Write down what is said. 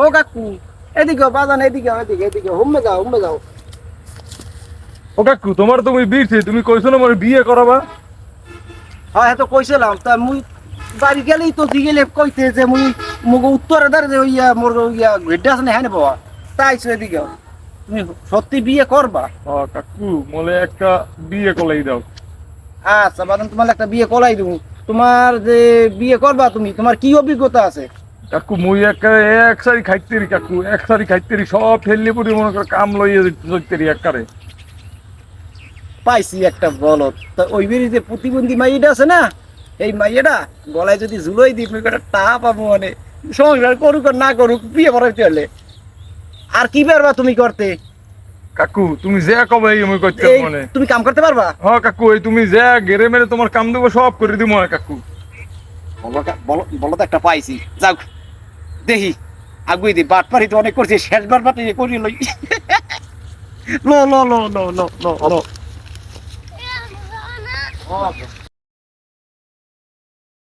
ও কাকু এদিকে বাজান এদিকে এদিকে এদিকে হুমে যাও। ও কাকু তোমার তো মুই বিয়েছে তুমি কইছো না মোরে বিয়ে করাবা। হ্যাঁ তো কইছিলাম তা মুই বাড়ি গেলেই তো দিগেলে কইতে যে মুই মুগ উত্তরে দাঁড়ে যে ওইয়া মোর ওইয়া ঘেডে আছে না হ্যাঁ বাবা তাইছো এদিকে তুমি সত্যি বিয়ে করবা? কাকু মলে একটা বিয়ে কলাই দাও। আচ্ছা বাদাম তোমার একটা বিয়ে কলাই দেবো। তোমার যে বিয়ে করবা তুমি তোমার কি অভিজ্ঞতা আছে? কাকু মুই এক সারি খাইতেরি কাকু এক সারি খাইতেরি সব ফেললে পড়ি মনে করে কাম লইয়ে যাইতেরি একবারে। পাইছি একটা বলদ তা ওই বেরি যে প্রতিবন্ধী মাইয়াটা আছে না এই মাইয়াটা গলায় যদি ঝুলোই দিই তুমি একটা টা পাবো মানে সংসার করুক আর না করুক বিয়ে করাইতে হলে। আর কি পারবা তুমি করতে? কাকু তুমি যে কবে আমি করতে এই মনে তুমি কাম করতে পারবা? কাকু এই তুমি যে গেরে মেরে তোমার কাম দেবো সব করে দিব কাকু। বলো তো একটা পাইছি যাও দেখি আগুই দি বাট পারি তো অনেক করছি শেষবার বাট করি লই লো লো লো লো লো লো লো